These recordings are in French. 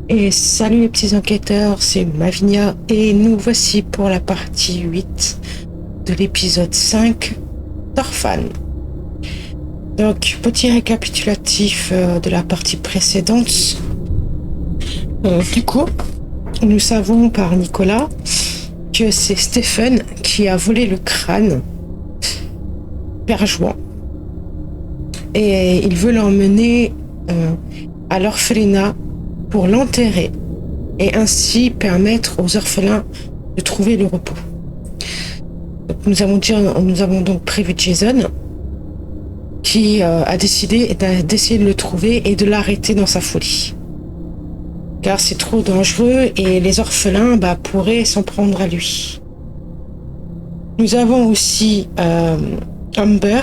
Et salut les petits enquêteurs, c'est Mavinia et nous voici pour la partie 8 de l'épisode 5 d'Orphan. Donc, petit récapitulatif de la partie précédente. Du coup, nous savons par Nicolas que c'est Stephen qui a volé le crâne Père Jouan. Et il veut l'emmener à l'orphelinat pour l'enterrer et ainsi permettre aux orphelins de trouver le repos. Donc, nous avons donc prévu Jason qui a décidé d'essayer de le trouver et de l'arrêter dans sa folie. Car c'est trop dangereux et les orphelins pourraient s'en prendre à lui. Nous avons aussi Amber,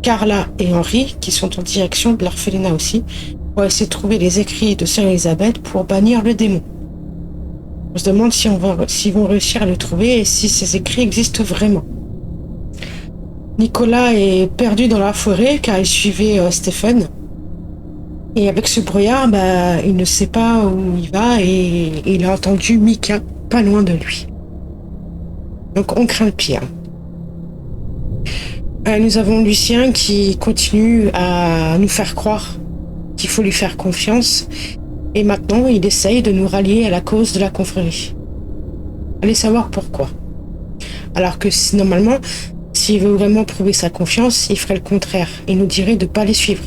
Carla et Henry qui sont en direction de l'orphelinat aussi pour essayer de trouver les écrits de Sœur Elisabeth pour bannir le démon. On se demande s'ils vont réussir à le trouver et si ces écrits existent vraiment. Nicolas est perdu dans la forêt car il suivait Stephen. Et avec ce brouillard, il ne sait pas où il va et il a entendu Mika pas loin de lui. Donc on craint le pire. Nous avons Lucien qui continue à nous faire croire qu'il faut lui faire confiance. Et maintenant, il essaye de nous rallier à la cause de la confrérie. Allez savoir pourquoi. Alors que normalement, s'il veut vraiment prouver sa confiance, il ferait le contraire. Il nous dirait de ne pas les suivre.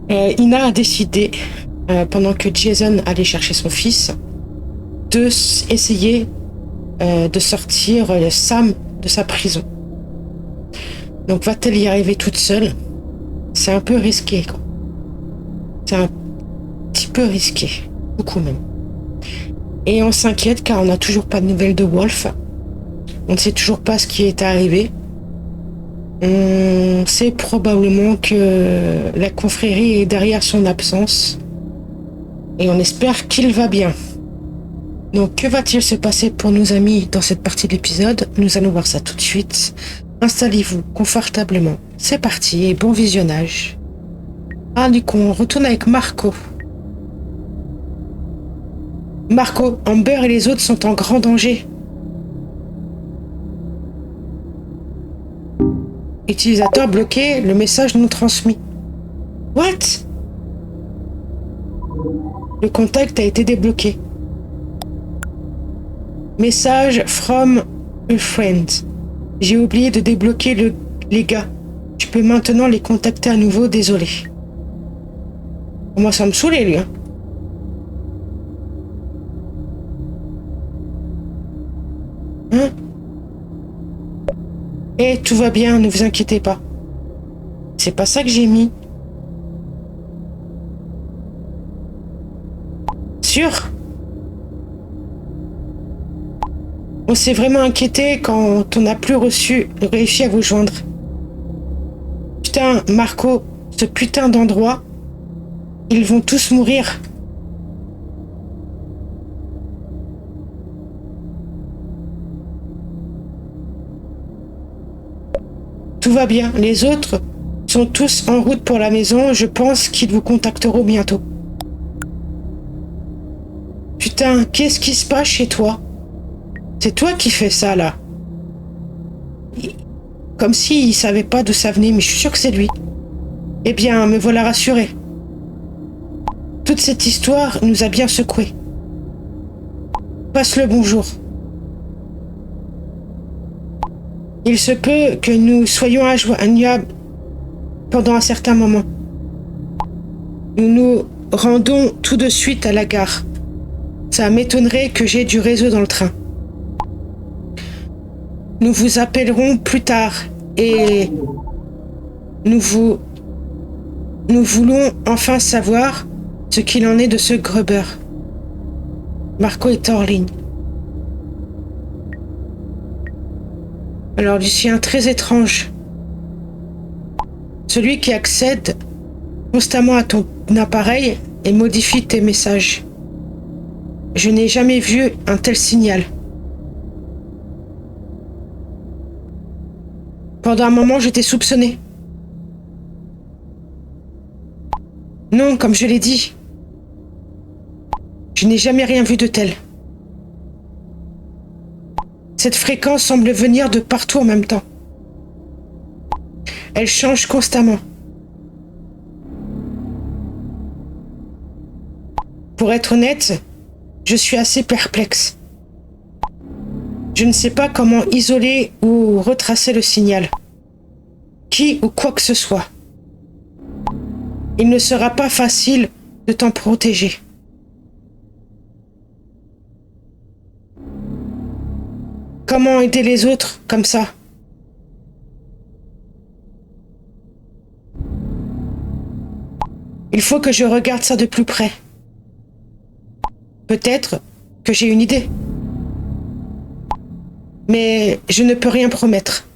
Ina a décidé, pendant que Jason allait chercher son fils, de essayer de sortir Sam de sa prison. Donc va-t-elle y arriver toute seule? C'est un peu risqué, quoi. C'est un petit peu risqué, beaucoup même. Et on s'inquiète car on n'a toujours pas de nouvelles de Wolf. On ne sait toujours pas ce qui est arrivé. On sait probablement que la confrérie est derrière son absence. Et on espère qu'il va bien. Donc que va-t-il se passer pour nos amis dans cette partie de l'épisode? Nous allons voir ça tout de suite. Installez-vous confortablement. C'est parti et bon visionnage. Du coup, on retourne avec Marco. Marco, Amber et les autres sont en grand danger. Utilisateur bloqué, le message non transmis. What? Le contact a été débloqué. Message from a friend. J'ai oublié de débloquer les gars. Tu peux maintenant les contacter à nouveau, désolé. Moi, ça me saoulait, lui. Eh, tout va bien, ne vous inquiétez pas. C'est pas ça que j'ai mis. Sûr? On s'est vraiment inquiété quand on n'a plus réussi à vous joindre. Putain, Marco, ce putain d'endroit, ils vont tous mourir. Tout va bien, les autres sont tous en route pour la maison, je pense qu'ils vous contacteront bientôt. Putain, qu'est-ce qui se passe chez toi? C'est toi qui fais ça, là. Comme s'il savait pas d'où ça venait, mais je suis sûre que c'est lui. Eh bien, me voilà rassuré. Toute cette histoire nous a bien secoués. Passe le bonjour. Il se peut que nous soyons injoignables pendant un certain moment. Nous nous rendons tout de suite à la gare. Ça m'étonnerait que j'ai du réseau dans le train. Nous vous appellerons plus tard et nous voulons enfin savoir ce qu'il en est de ce Gruber. Marco est hors ligne. Alors, Lucien, très étrange. Celui qui accède constamment à ton appareil et modifie tes messages. Je n'ai jamais vu un tel signal. Pendant un moment, je t'ai soupçonné. Non, comme je l'ai dit. Je n'ai jamais rien vu de tel. Cette fréquence semble venir de partout en même temps. Elle change constamment. Pour être honnête, je suis assez perplexe. Je ne sais pas comment isoler ou retracer le signal. Qui ou quoi que ce soit. Il ne sera pas facile de t'en protéger. Comment aider les autres comme ça? Il faut que je regarde ça de plus près. Peut-être que j'ai une idée. Mais je ne peux rien promettre.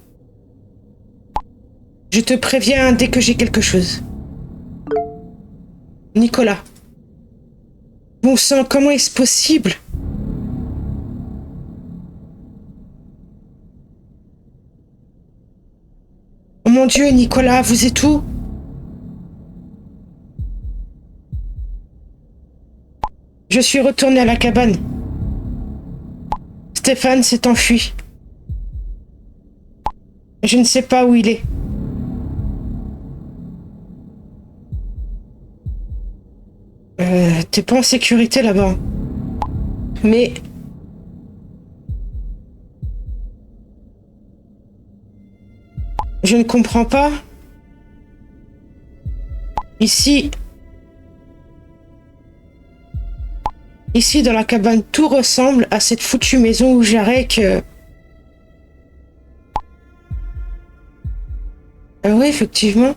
Je te préviens dès que j'ai quelque chose. Nicolas. Bon sang, comment est-ce possible? Oh mon Dieu, Nicolas, vous êtes où? Je suis retourné à la cabane. Stéphane s'est enfui. Je ne sais pas où il est. T'es pas en sécurité là-bas. Mais... je ne comprends pas. Ici, dans la cabane, tout ressemble à cette foutue maison où Jarek... Ah oui, effectivement.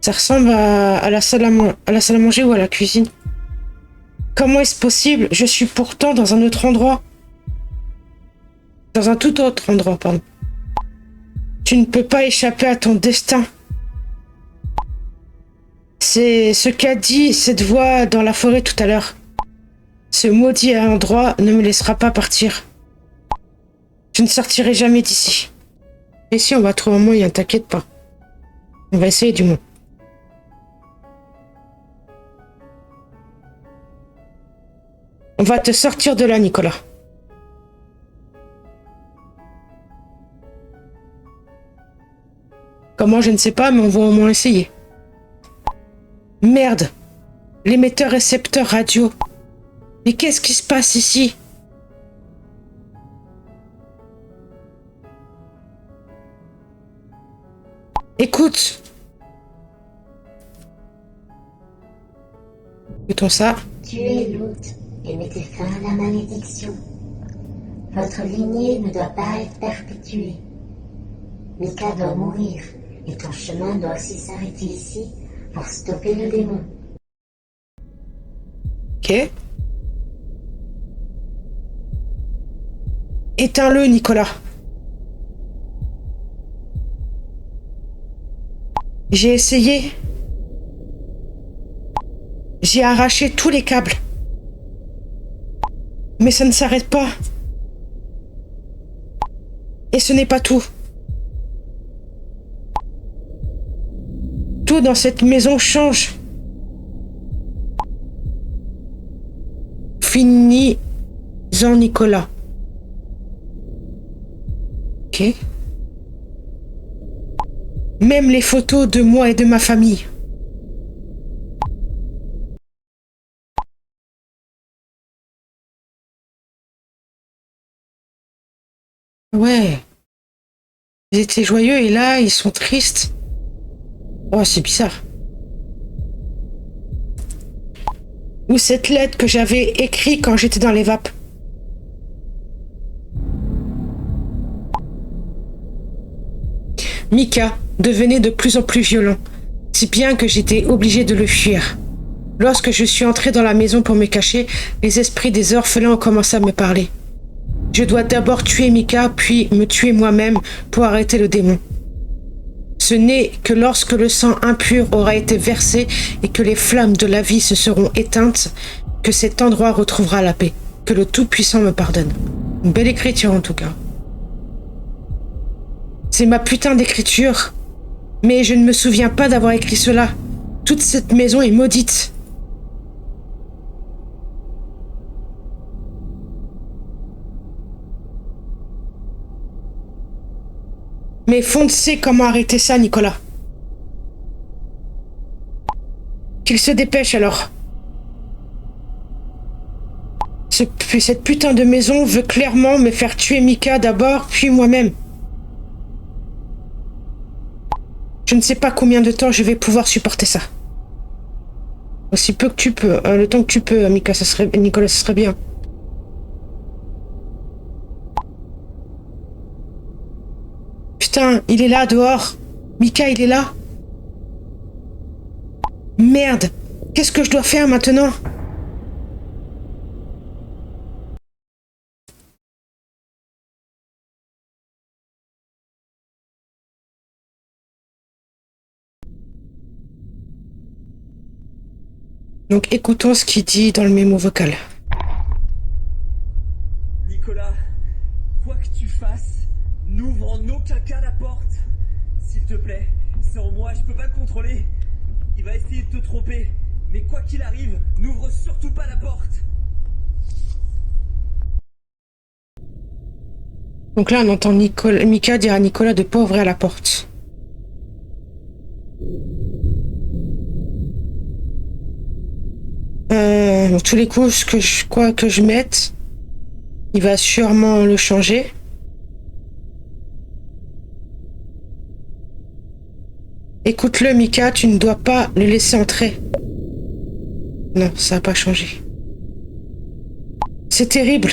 Ça ressemble à la salle à manger ou à la cuisine. Comment est-ce possible? Je suis pourtant dans un autre endroit. Dans un tout autre endroit, pardon. Tu ne peux pas échapper à ton destin. C'est ce qu'a dit cette voix dans la forêt tout à l'heure. Ce maudit endroit ne me laissera pas partir. Je ne sortirai jamais d'ici. Et si on va trouver un moyen, t'inquiète pas. On va essayer du moins. On va te sortir de là, Nicolas. Comment, je ne sais pas, mais on va au moins essayer. Merde! L'émetteur-récepteur radio. Mais qu'est-ce qui se passe ici? Écoute! Écoutons ça. Tuez l'hôte et mettez fin à la malédiction. Votre lignée ne doit pas être perpétuée. Mika doit mourir, et ton chemin doit aussi s'arrêter ici pour stopper le démon. Ok. Éteins-le, Nicolas. J'ai essayé. J'ai arraché tous les câbles. Mais ça ne s'arrête pas. Et ce n'est pas tout. Tout dans cette maison change. Finis-en, Nicolas. Ok. Même les photos de moi et de ma famille. Ouais. Ils étaient joyeux et là, ils sont tristes. Oh, c'est bizarre. Ou cette lettre que j'avais écrite quand j'étais dans les vapes. Mika devenait de plus en plus violent, si bien que j'étais obligée de le fuir. Lorsque je suis entrée dans la maison pour me cacher, les esprits des orphelins ont commencé à me parler. Je dois d'abord tuer Mika, puis me tuer moi-même pour arrêter le démon. Ce n'est que lorsque le sang impur aura été versé et que les flammes de la vie se seront éteintes que cet endroit retrouvera la paix. Que le Tout-Puissant me pardonne. Une belle écriture en tout cas. C'est ma putain d'écriture. Mais je ne me souviens pas d'avoir écrit cela. Toute cette maison est maudite. Mais Fonds sait comment arrêter ça, Nicolas. Qu'il se dépêche alors. Cette putain de maison veut clairement me faire tuer Mika d'abord, puis moi-même. Je ne sais pas combien de temps je vais pouvoir supporter ça. Aussi peu que tu peux, le temps que tu peux, Mika, Nicolas, ce serait bien. Putain, il est là, dehors. Mika, il est là. Merde, qu'est-ce que je dois faire maintenant? Donc écoutons ce qu'il dit dans le mémo vocal. Nicolas, quoi que tu fasses, n'ouvre en aucun cas la porte. S'il te plaît, c'est en moi, je peux pas le contrôler. Il va essayer de te tromper, mais quoi qu'il arrive, n'ouvre surtout pas la porte. Donc là on entend Mika dire à Nicolas de pas ouvrir la porte. Tous les coups, quoi que je mette, il va sûrement le changer. Écoute-le, Mika, tu ne dois pas le laisser entrer. Non, ça n'a pas changé. C'est terrible.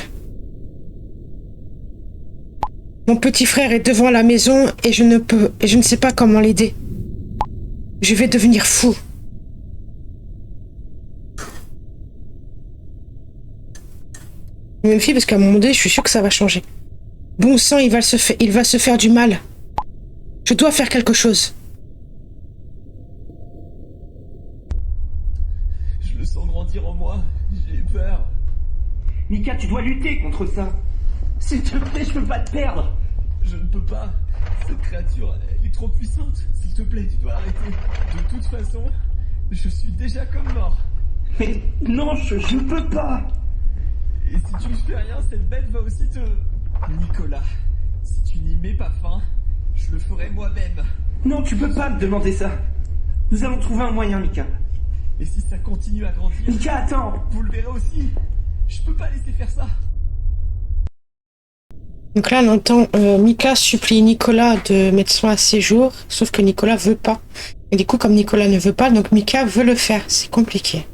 Mon petit frère est devant la maison et je ne sais pas comment l'aider. Je vais devenir fou. Je me méfie parce qu'à un moment donné, je suis sûre que ça va changer. Bon sang, il va se faire du mal. Je dois faire quelque chose. Je le sens grandir en moi, j'ai peur. Mika, tu dois lutter contre ça. S'il te plaît, je peux pas te perdre. Je ne peux pas. Cette créature, elle est trop puissante. S'il te plaît, tu dois arrêter. De toute façon, je suis déjà comme mort. Mais non, je ne peux pas. Et si tu ne fais rien, cette bête va aussi te... Nicolas, si tu n'y mets pas fin, je le ferai moi-même. Non, tu peux pas me demander ça. Nous allons trouver un moyen, Mika. Et si ça continue à grandir... Mika, attends. Vous le verrez aussi. Je peux pas laisser faire ça. Donc là, on entend Mika supplie Nicolas de mettre fin à ses jours, sauf que Nicolas veut pas. Et du coup, comme Nicolas ne veut pas, donc Mika veut le faire. C'est compliqué.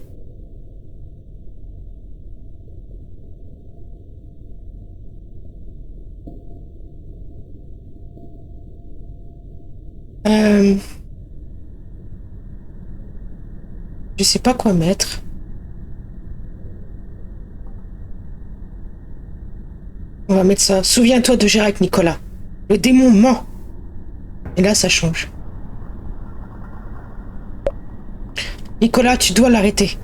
Je sais pas quoi mettre. On va mettre ça. Souviens-toi de gérer avec Nicolas. Le démon ment. Et là, ça change. Nicolas, tu dois l'arrêter.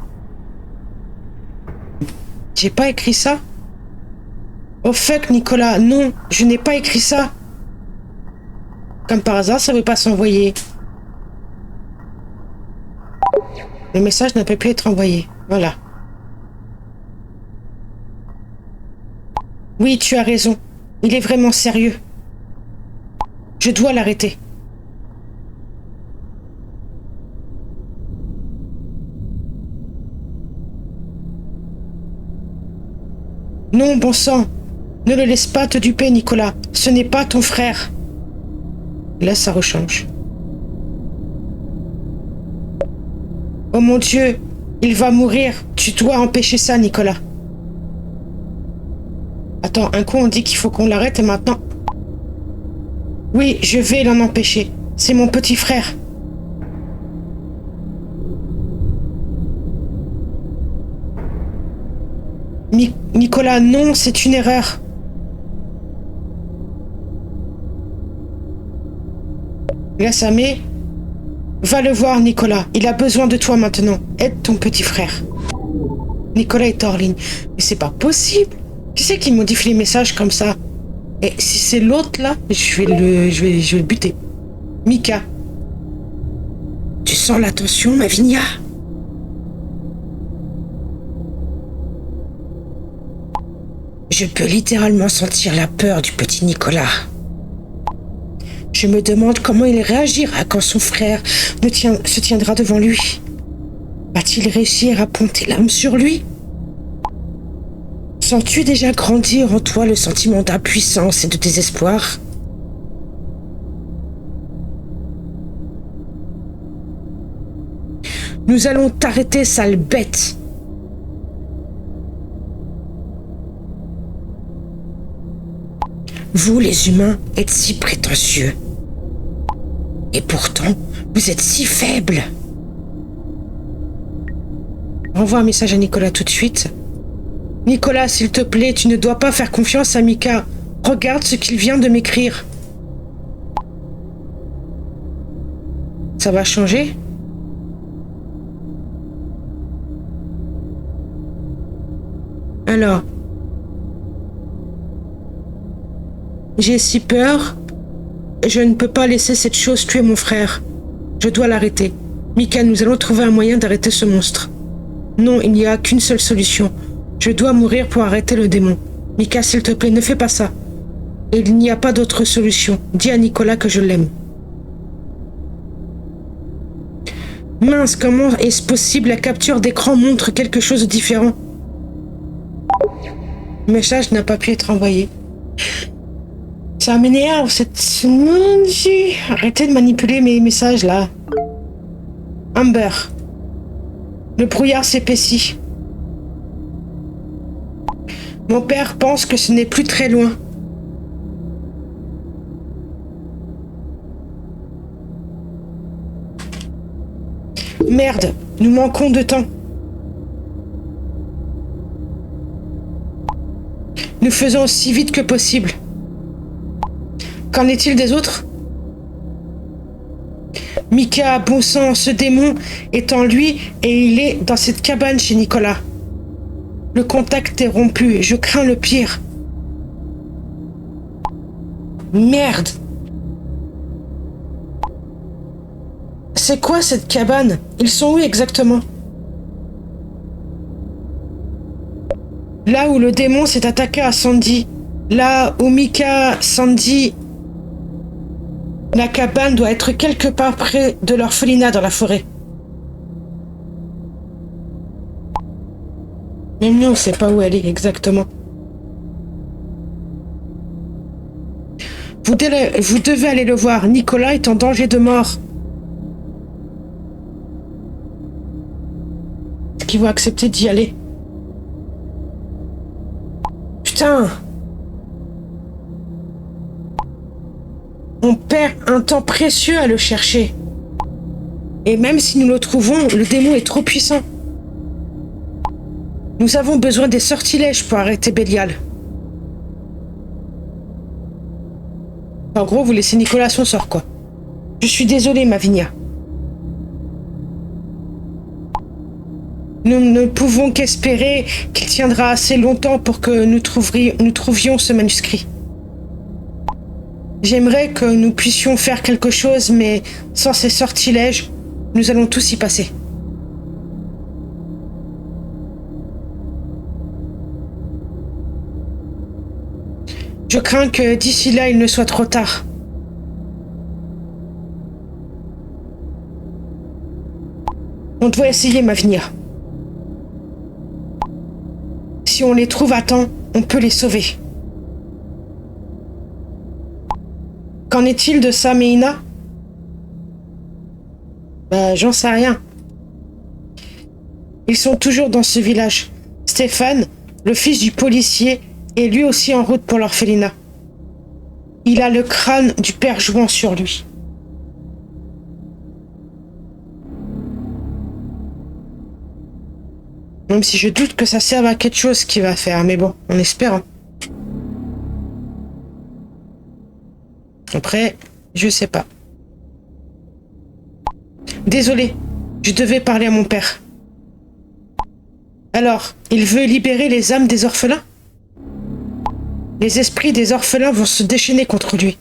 J'ai pas écrit ça. Oh fuck, Nicolas. Non, je n'ai pas écrit ça. Comme par hasard, ça veut pas s'envoyer. Le message n'a pas pu être envoyé. Voilà. Oui, tu as raison. Il est vraiment sérieux. Je dois l'arrêter. Non, bon sang. Ne le laisse pas te duper, Nicolas. Ce n'est pas ton frère. Là, ça rechange. Oh mon Dieu, il va mourir. Tu dois empêcher ça, Nicolas. Attends, un coup on dit qu'il faut qu'on l'arrête et maintenant... Oui, je vais l'en empêcher. C'est mon petit frère. Nicolas, non, c'est une erreur. Là, ça met... Va le voir, Nicolas. Il a besoin de toi maintenant. Aide ton petit frère. Nicolas est hors ligne. Mais c'est pas possible. Qui c'est qui modifie les messages comme ça? Et si c'est l'autre là, je vais le buter. Mika. Tu sens la tension, Mavinia? Je peux littéralement sentir la peur du petit Nicolas. Je Je me demande comment il réagira quand son frère se tiendra devant lui. Va-t-il réussir à ponter l'âme sur lui? Sens-tu déjà grandir en toi le sentiment d'impuissance et de désespoir? Nous allons t'arrêter, sale bête! Vous, les humains, êtes si prétentieux. Et pourtant, vous êtes si faibles. Envoie un message à Nicolas tout de suite. Nicolas, s'il te plaît, tu ne dois pas faire confiance à Mika. Regarde ce qu'il vient de m'écrire. Ça va changer? Alors, j'ai si peur. Je ne peux pas laisser cette chose tuer mon frère. Je dois l'arrêter. Mika, nous allons trouver un moyen d'arrêter ce monstre. Non, il n'y a qu'une seule solution. Je dois mourir pour arrêter le démon. Mika, s'il te plaît, ne fais pas ça. Il n'y a pas d'autre solution. Dis à Nicolas que je l'aime. Mince, comment est-ce possible? La capture d'écran montre quelque chose de différent. Le message n'a pas pu être envoyé. Ça m'énerve, cette... Arrêtez de manipuler mes messages, là. Amber. Le brouillard s'épaissit. Mon père pense que ce n'est plus très loin. Merde, nous manquons de temps. Nous faisons aussi vite que possible. Qu'en est-il des autres? Mika, bon sang, ce démon est en lui et il est dans cette cabane chez Nicolas. Le contact est rompu, je crains le pire. Merde! C'est quoi cette cabane? Ils sont où exactement? Là où le démon s'est attaqué à Sandy. Là où Mika, Sandy... La cabane doit être quelque part près de l'orphelinat dans la forêt. Mais nous, on ne sait pas où elle est exactement. Vous devez aller le voir. Nicolas est en danger de mort. Est-ce qu'ils vont accepter d'y aller? Putain! On perd un temps précieux à le chercher. Et même si nous le trouvons, le démon est trop puissant. Nous avons besoin des sortilèges pour arrêter Bélial. En gros, vous laissez Nicolas à son sort, quoi. Je suis désolé, Mavinia. Nous ne pouvons qu'espérer qu'il tiendra assez longtemps pour que nous trouvions ce manuscrit. J'aimerais que nous puissions faire quelque chose, mais sans ces sortilèges, nous allons tous y passer. Je crains que d'ici là, il ne soit trop tard. On doit essayer, Mavinia. Si on les trouve à temps, on peut les sauver. Qu'en est-il de Sam et Ina? J'en sais rien. Ils sont toujours dans ce village. Stéphane, le fils du policier, est lui aussi en route pour l'orphelinat. Il a le crâne du père Jouan sur lui. Même si je doute que ça serve à quelque chose qu'il va faire, mais bon, on espère. Hein. Après, je sais pas. Désolé, je devais parler à mon père. Alors, il veut libérer les âmes des orphelins? Les esprits des orphelins vont se déchaîner contre lui.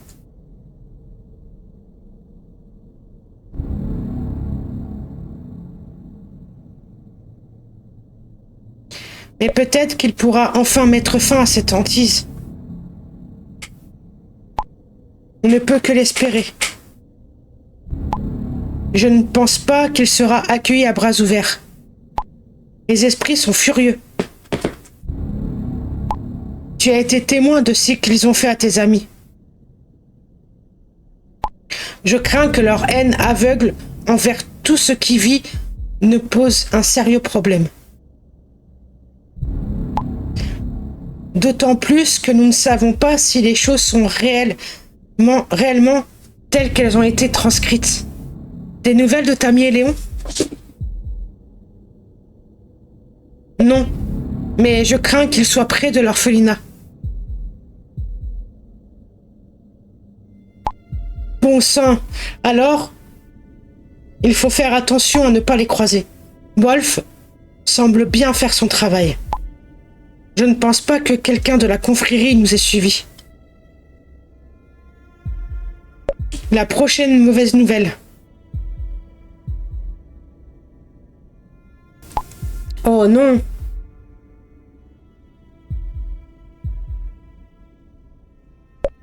Mais peut-être qu'il pourra enfin mettre fin à cette hantise. On ne peut que l'espérer. Je ne pense pas qu'il sera accueilli à bras ouverts. Les esprits sont furieux. Tu as été témoin de ce qu'ils ont fait à tes amis. Je crains que leur haine aveugle envers tout ce qui vit ne pose un sérieux problème. D'autant plus que nous ne savons pas si les choses sont réellement telles qu'elles ont été transcrites. Des nouvelles de Tammy et Léon? Non, mais je crains qu'ils soient près de l'orphelinat. Bon sang, alors, il faut faire attention à ne pas les croiser. Wolf semble bien faire son travail. Je ne pense pas que quelqu'un de la confrérie nous ait suivis. La prochaine mauvaise nouvelle. Oh non!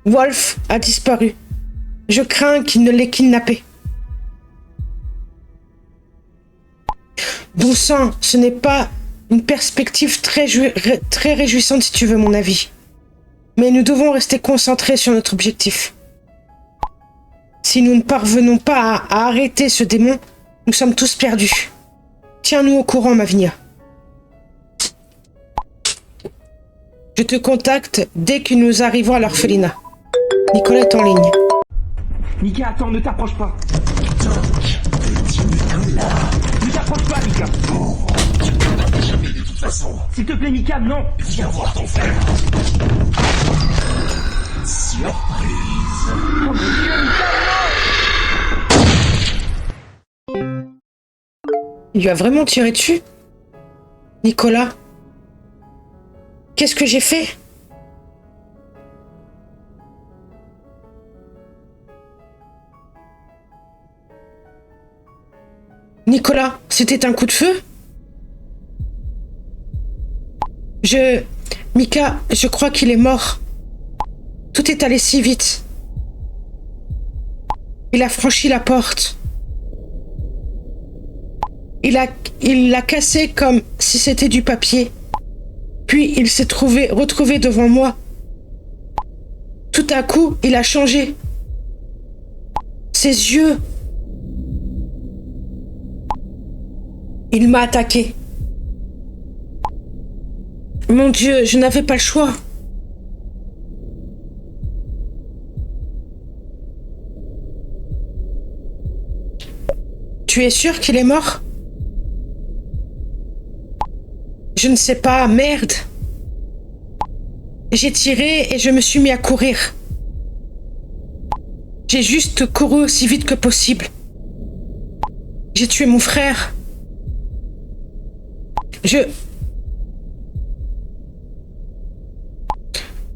Wolf a disparu. Je crains qu'il ne l'ait kidnappé. Bon sang, ce n'est pas une perspective très réjouissante si tu veux mon avis. Mais nous devons rester concentrés sur notre objectif. Si nous ne parvenons pas à arrêter ce démon, nous sommes tous perdus. Tiens-nous au courant, Mavinia. Je te contacte dès que nous arrivons à l'orphelinat. Nicolas est en ligne. Mika, attends, ne t'approche pas. Ne t'approche pas, Mika. Tu ne peux pas jamais de toute façon. S'il te plaît, Mika, non. Viens voir ton frère. Surprise. Oh mon Dieu, Mika, non. Il lui a vraiment tiré dessus? Nicolas? Qu'est-ce que j'ai fait? Nicolas, c'était un coup de feu? Mika, je crois qu'il est mort. Tout est allé si vite. Il a franchi la porte. Il l'a cassé comme si c'était du papier. Puis il s'est retrouvé devant moi. Tout à coup, il a changé. Ses yeux. Il m'a attaqué. Mon Dieu, je n'avais pas le choix. Tu es sûr qu'il est mort? Je ne sais pas, merde. J'ai tiré et je me suis mis à courir. J'ai juste couru aussi vite que possible. J'ai tué mon frère.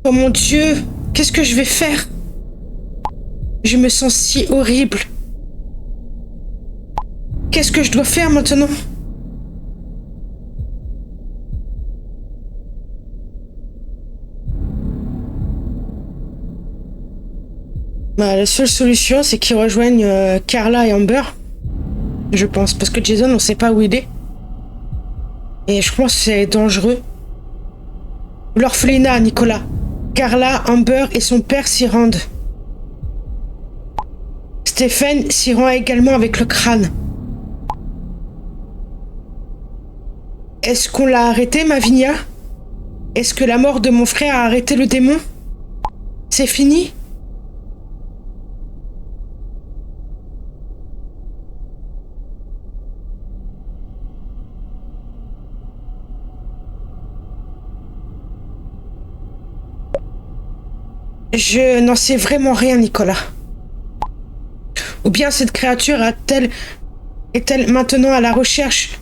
Oh mon Dieu, qu'est-ce que je vais faire? Je me sens si horrible. Qu'est-ce que je dois faire maintenant? La seule solution, c'est qu'ils rejoignent Carla et Amber. Je pense, parce que Jason, on sait pas où il est. Et je pense que c'est dangereux. L'orphelinat, Nicolas. Carla, Amber et son père s'y rendent. Stephen s'y rend également avec le crâne. Est-ce qu'on l'a arrêté, Mavinia? Est-ce que la mort de mon frère a arrêté le démon? C'est fini? Je n'en sais vraiment rien, Nicolas. Ou bien cette créature est-elle maintenant à la recherche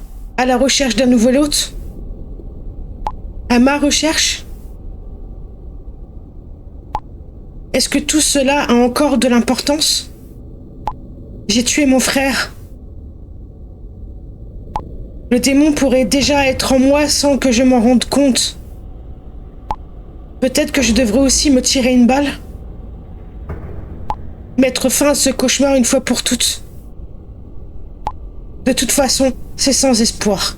d'un nouvel hôte? À ma recherche? Est-ce que tout cela a encore de l'importance? J'ai tué mon frère. Le démon pourrait déjà être en moi sans que je m'en rende compte. Peut-être que je devrais aussi me tirer une balle. mettre fin à ce cauchemar une fois pour toutes. De toute façon, c'est sans espoir.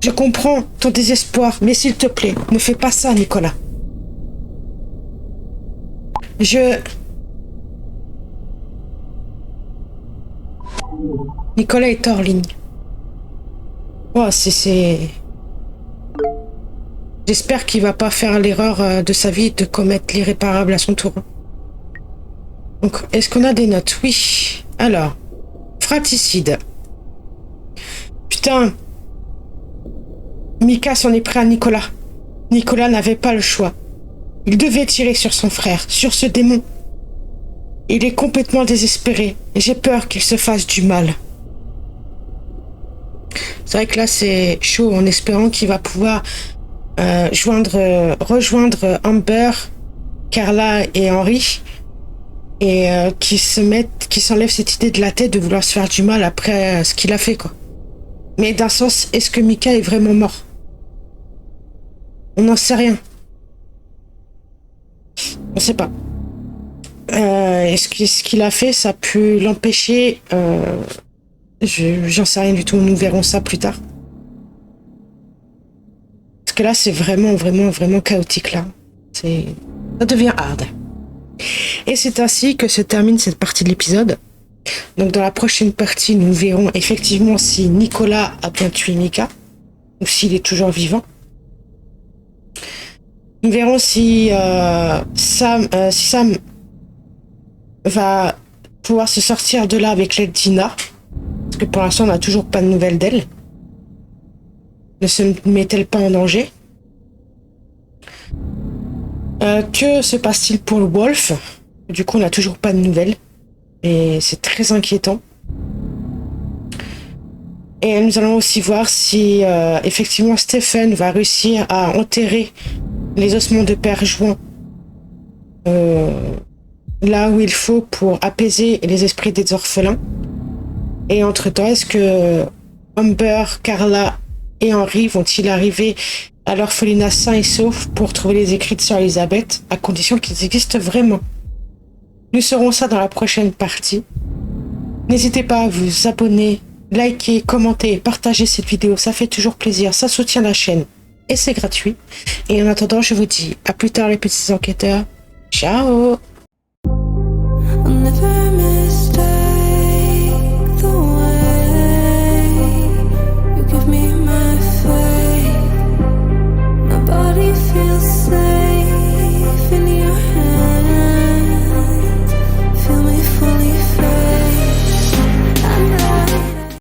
Je comprends ton désespoir, mais s'il te plaît, ne fais pas ça, Nicolas. Nicolas est hors ligne. Oh, J'espère qu'il va pas faire l'erreur de sa vie de commettre l'irréparable à son tour. Donc, est-ce qu'on a des notes? Oui. Alors, fratricide. Putain. Mika s'en est pris à Nicolas. Nicolas n'avait pas le choix. Il devait tirer sur son frère, sur ce démon. Il est complètement désespéré et j'ai peur qu'il se fasse du mal. C'est vrai que là c'est chaud en espérant qu'il va pouvoir rejoindre Amber, Carla et Henry et qui s'enlève cette idée de la tête de vouloir se faire du mal après ce qu'il a fait quoi. Mais d'un sens, est-ce que Mika est vraiment mort? On n'en sait rien. On sait pas. Est-ce que ce qu'il a fait, ça a pu l'empêcher? J'en sais rien du tout. Nous verrons ça plus tard. Parce que là, c'est vraiment chaotique là. Ça devient hard. Et c'est ainsi que se termine cette partie de l'épisode. Donc dans la prochaine partie, nous verrons effectivement si Nicolas a bien tué Mika ou s'il est toujours vivant. Nous verrons si Sam va pouvoir se sortir de là avec l'aide d'Ina. Parce que pour l'instant, on n'a toujours pas de nouvelles d'elle. Ne se met-elle pas en danger? Que se passe-t-il pour le Wolf? Du coup, on n'a toujours pas de nouvelles. Et c'est très inquiétant. Et nous allons aussi voir si effectivement Stephen va réussir à enterrer les ossements de Père Juin là où il faut pour apaiser les esprits des orphelins. Et entre-temps, est-ce que Amber, Carla et Henry vont-ils arriver à l'orphelinat sain et sauf pour trouver les écrits de Sœur Elisabeth, à condition qu'ils existent vraiment? Nous saurons ça dans la prochaine partie. N'hésitez pas à vous abonner, liker, commenter, partager cette vidéo, ça fait toujours plaisir, ça soutient la chaîne et c'est gratuit. Et en attendant, je vous dis à plus tard les petits enquêteurs. Ciao!